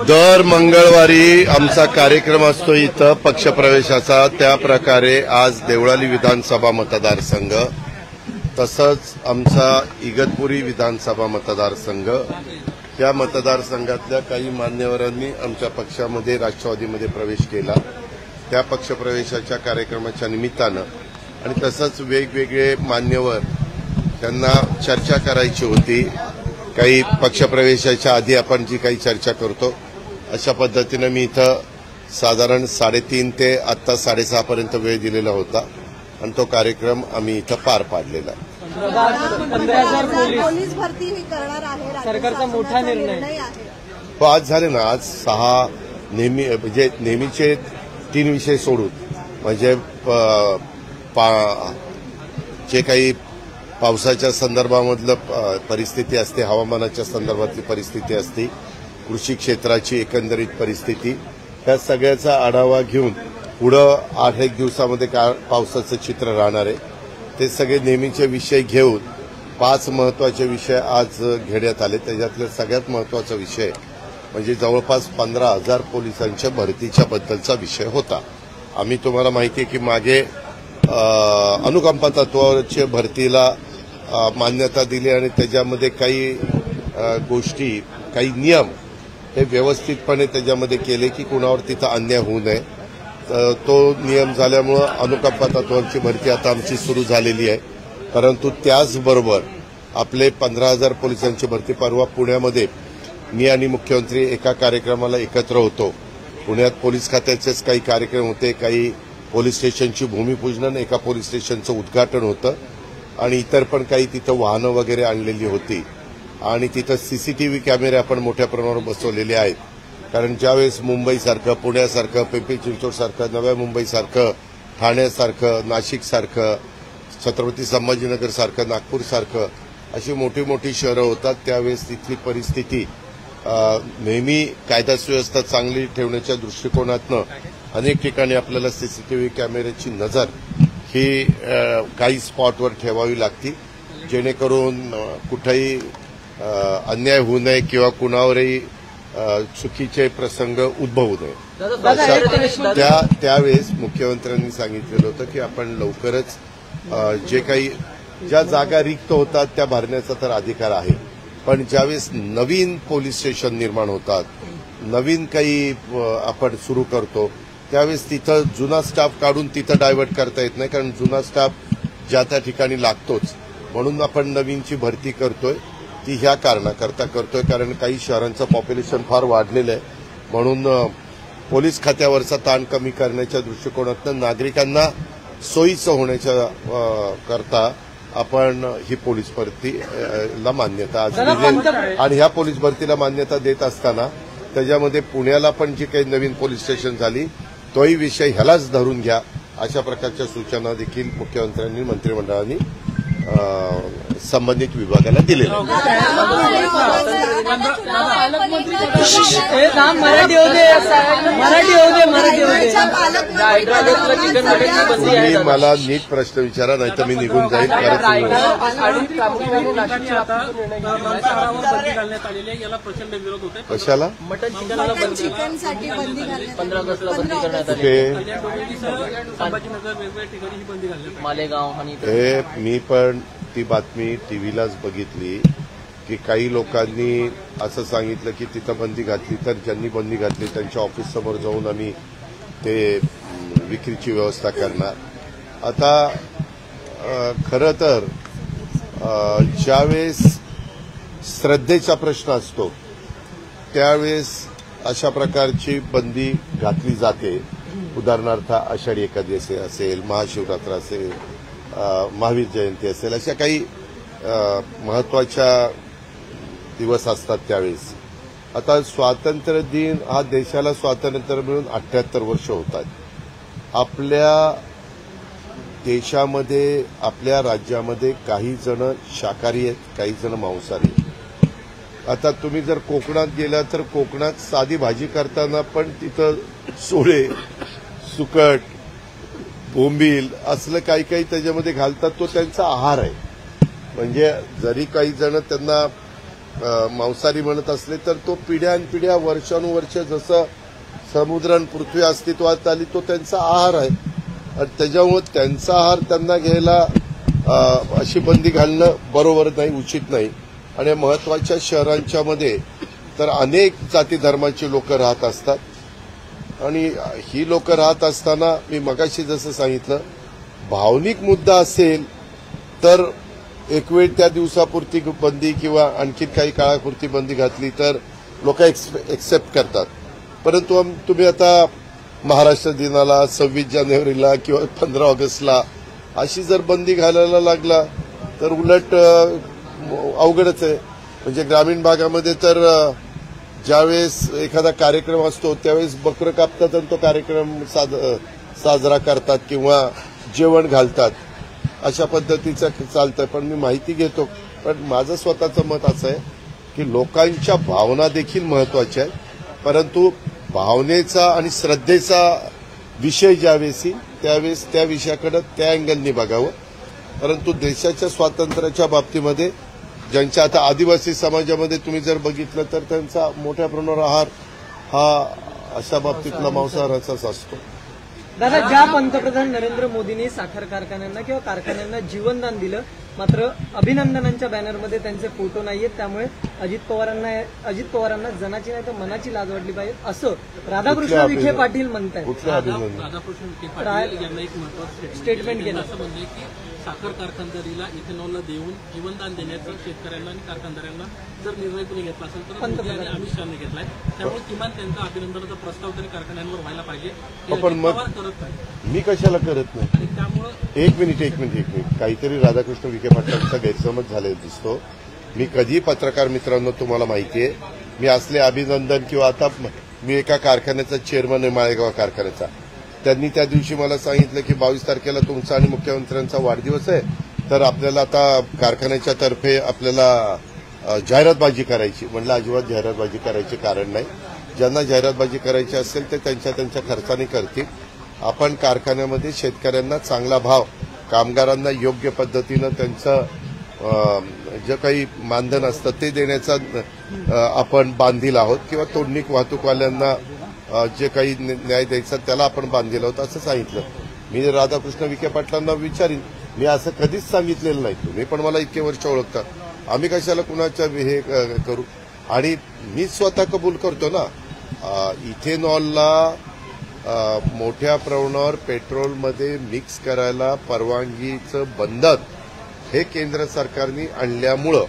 दर मंगळवारी आमचा कार्यक्रम असतो इथं पक्षप्रवेशाचा. त्या प्रकारे आज देवळाली विधानसभा मतदारसंघ तसंच आमचा इगतपुरी विधानसभा मतदारसंघ या मतदारसंघातल्या काही मान्यवरांनी आमच्या पक्षामध्ये राष्ट्रवादीमध्ये प्रवेश केला. त्या पक्षप्रवेशाच्या कार्यक्रमाच्या निमित्तानं आणि तसंच वेगवेगळे मान्यवर त्यांना चर्चा करायची होती. काही पक्षप्रवेशाच्या आधी आपण जी काही चर्चा करतो अशा पद्धतीनं मी इथं साधारण 3:30 ते आत्ता 6:30 पर्यंत वेळ दिलेला होता आणि तो कार्यक्रम आम्ही इथं पार पाडलेला. 15,000 पोलीस भरती करणार आहे सरकारचा मोठा निर्णय आहे. हो, आज झाले ना. आज 6 म्हणजे नेहमीचे 3 विषय सोडून म्हणजे जे काही पावसाच्या संदर्भामधलं परिस्थिती असते, हवामानाच्या संदर्भातली परिस्थिती असते, कृषी क्षेत्राची एकंदरीत परिस्थिती, या सगळ्याचा आढावा घेऊन पुढं 8-1 दिवसामध्ये पावसाचं चित्र राहणार आहे. ते सगळे नेहमीचे विषय घेऊन 5 महत्वाचे विषय आज घेण्यात आले. त्याच्यातला सगळ्यात महत्वाचा विषय म्हणजे जवळपास 15,000 पोलिसांच्या भरतीच्या बद्दलचा विषय होता. आम्ही तुम्हाला माहिती आहे की मागे अनुकंपा तत्वावरच्या भरतीला मान्यता दिली आणि त्याच्यामध्ये काही गोष्टी, काही नियम हे व्यवस्थितपणे त्याच्यामध्ये केले की कुणावर तिथं अन्याय होऊ नये. तो नियम झाल्यामुळं अनुकंपा तत्वावरची भरती आता आमची सुरू झालेली आहे. परंतु त्याचबरोबर आपले 15,000 पोलिसांची भरती परवा पुण्यामध्ये मी आणि मुख्यमंत्री एका कार्यक्रमाला एकत्र होतो. पुण्यात पोलीस खात्याचेच काही कार्यक्रम होते, काही पोलीस स्टेशनची भूमिपूजन, एका पोलीस स्टेशनचं उद्घाटन होतं आणि इतर पण काही तिथं वाहनं वगैरे आणलेली होती आणि तिथं सीसीटीव्ही कॅमेरे आपण मोठ्या प्रमाणावर बसवलेले आहेत. कारण ज्यावेळेस मुंबईसारखं, पुण्यासारखं, पिंपरी चिंचवडसारखं, नव्या मुंबईसारखं, ठाण्यासारखं, नाशिकसारखं, छत्रपती संभाजीनगरसारखं, नागपूरसारखं अशी मोठी मोठी शहरं होतात. त्यावेळेस तिथली परिस्थिती नेहमी कायदा सुव्यवस्था चांगली ठेवण्याच्या दृष्टिकोनातनं अनेक ठिकाणी आपल्याला सीसीटीव्ही कॅमेऱ्याची नजर ही काही स्पॉटवर ठेवावी लागते, जेणेकरून कुठेही अन्याय होऊ नये किंवा कुणावरही चुकीचे प्रसंग उद्भवू नये. त्यावेळेस मुख्यमंत्र्यांनी सांगितलेलं होतं की आपण लवकरच जे काही ज्या जागा रिक्त होतात त्या भरण्याचा तर अधिकार आहे, पण ज्यावेळेस नवीन पोलीस स्टेशन निर्माण होतात, नवीन काही आपण सुरू करतो, त्यावेळेस तिथं जुना स्टाफ काढून तिथं डायव्हर्ट करता येत नाही. कारण जुना स्टाफ ज्या त्या ठिकाणी लागतोच. म्हणून आपण नवीनची भरती करतोय. ती ह्या कारणाकरता करतोय कारण काही शहरांचं पॉप्युलेशन फार वाढलेलं आहे. म्हणून पोलीस खात्यावरचा ताण कमी करण्याच्या दृष्टिकोनातून नागरिकांना सोयीचं होण्याच्या करता आपण ही पोलीस भरतीला मान्यता आज दिली आणि ह्या पोलीस भरतीला मान्यता देत असताना त्याच्यामध्ये पुण्याला पण जी काही नवीन पोलीस स्टेशन झाली तोही विषय ह्यालाच धरून घ्या अशा प्रकारच्या सूचना देखील मुख्यमंत्र्यांनी मंत्रिमंडळाने संबंधित विभागाला दिलेल्या. तुम्ही मला नीट प्रश्न विचारा, नाही तर मी निघून जाईल. कशाला? मी पण ती बातमी टीव्हीलाच बघितली की काही लोकांनी असं सांगितलं की तिथं बंदी घातली तर ज्यांनी बंदी घातली त्यांच्या ऑफिस समोर जाऊन आम्ही ते विक्रीची व्यवस्था करणार. आता खरं तर ज्यावेळेस श्रद्धेचा प्रश्न असतो त्यावेळेस अशा प्रकारची बंदी घातली जाते. उदाहरणार्थ आषाढी एकादशी असेल, महाशिवरात्र असेल, महावीर जयंती असेल, अशा काही महत्वाच्या दिवस असतात त्यावेळेस. आता स्वातंत्र्य दिन हा देशाला स्वातंत्र्य मिळून 78 वर्ष होतात. आपल्या देशामध्ये, आपल्या राज्यामध्ये काही जण शाकाहारी आहेत, काही जण मांसाहारी आहेत. आता तुम्ही जर कोकणात गेला तर कोकणात साधी भाजी करताना पण तिथं सोळे, सुकट, बोंबील असलं काही काही त्याच्यामध्ये घालतात. तो त्यांचा आहार आहे. म्हणजे जरी काही जण त्यांना मांसाहारी म्हणत असले तर तो पिढ्यानपिढ्या वर्षानुवर्ष जसं समुद्र आणि पृथ्वी अस्तित्वात आली तो त्यांचा आहार आहे आणि त्याच्यामुळे त्यांचा आहार त्यांना घ्यायला अशी बंदी घालणं बरोबर नाही, उचित नाही. आणि महत्वाच्या शहरांच्या मध्ये तर अनेक जाती धर्माची लोक राहत असतात आणि ही लोक राहत असताना मी मगाशी जसं सांगितलं भावनिक मुद्दा असेल तर एक वेळ त्या दिवसापुरती बंदी किंवा आणखी काही काळापुरती बंदी घातली तर लोक एक्सेप्ट करतात. परंतु तुम्ही आता महाराष्ट्र दिनाला 26 जानेवारीला किंवा 15 ऑगस्टला अशी जर बंदी घालायला लागला तर उलट अवघडच आहे. म्हणजे ग्रामीण भागामध्ये तर ज्यावेळेस एखादा कार्यक्रम असतो त्यावेळेस बकरं कापतात आणि तो कार्यक्रम साजरा करतात किंवा जेवण घालतात, अशा पद्धतीचं चालतं. पण मी माहिती घेतो. पण माझं स्वतःचं मत असं आहे की लोकांच्या भावना देखील महत्वाच्या आहेत, परंतु भावनेचा आणि श्रद्धेचा विषय ज्यावेळेस त्यावेळेस त्या विषयाकडे त्या अँगलनी बघावं. परंतु देशाच्या स्वातंत्र्याच्या बाबतीमध्ये ज्यांच्या आता आदिवासी समाजामध्ये तुम्ही जर बघितलं तर त्यांचा मोठ्या प्रमाणावर आहार हा अशा बाबतीतला मांसाहाराचाच असतो. दादा, ज्या पंतप्रधान नरेंद्र मोदींनी साखर कारखान्यांना किंवा कारखान्यांना जीवनदान दिलं, मात्र अभिनंदनांच्या बॅनरमध्ये त्यांचे फोटो नाहीयेत, त्यामुळे अजित पवारांना जनाची नाही तर मनाची लाज वाटली पाहिजे असं राधाकृष्ण विखे पाटील म्हणतायत. राधाकृष्ण विखे पाटील यांना एक महत्त्वाचं स्टेटमेंट केलं. असं म्हणले की साखर कारखानदारीला इथेनॉलला देऊन जीवनदान देण्याचं शेतकऱ्यांना आणि कारखानदारांना जर निर्णय कुणी घेतला असेल तर मोदी आणि अमित शहाने घेतलाय. त्यामुळे किमान त्यांचा अभिनंदनाचा प्रस्ताव तरी कारखान्यांवर व्हायला पाहिजे. पण मग करत नाही. मी कशाला करत नाही. आणि त्यामुळे एक मिनिट काहीतरी राधाकृष्ण विखे पाटलांचा गैरसमज झालेला दिसतो. मी कधी पत्रकार मित्रांनो तुम्हाला माहिती आहे मी असले अभिनंदन किंवा आता मी एका कारखान्याचा चेअरमन आहे माळेगाव कारखान्याचा. त्यांनी त्या दिवशी मला सांगितलं की 22 तारखेला तुमचा आणि मुख्यमंत्र्यांचा वाढदिवस आहे तर आपल्याला आता कारखान्याच्या तर्फे आपल्याला जाहिरातबाजी करायची. म्हणलं अजिबात जाहिरातबाजी करायचे कारण नाही. ज्यांना जाहिरातबाजी करायची असेल ते त्यांच्या खर्चाने करतील. आपण कारखान्यामध्ये शेतकऱ्यांना चांगला भाव, कामगारांना योग्य पद्धतीनं त्यांचं जे काही मानधन असतं ते देण्याचा आपण बांधील आहोत किंवा तोडणी वाहतूकवाल्यांना जे काही न्याय द्यायचा त्याला आपण बांधील आहोत असं सांगितलं. मी राधाकृष्ण विखे पाटलांना विचारीन. मी असं कधीच सांगितलेलं नाही. तुम्ही पण मला इतके वर्ष ओळखतात. आम्ही कशाला कुणाच्या हे करू. आणि मी स्वतः कबूल करतो ना इथेनॉलला मोठ्या प्रमाणावर पेट्रोलमध्ये मिक्स करायला परवानगीचं बंधन हे केंद्र सरकारने आणल्यामुळं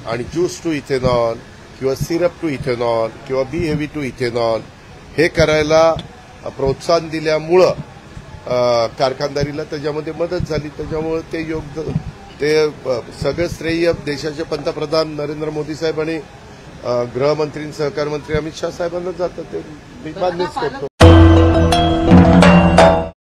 आणि ज्यूस टू इथेनॉल किंवा सिरप टू इथेनॉल किंवा बी हेवी टू इथेनॉल हे करायला प्रोत्साहन दिल्यामुळं कारखानदारीला त्याच्यामध्ये मदत झाली. त्याच्यामुळे ते सगळं श्रेय देशाचे पंतप्रधान नरेंद्र मोदी साहेब आणि गृहमंत्री सहकार मंत्री अमित शहा साहेबांना जातं. ते मी मान्यच करतो.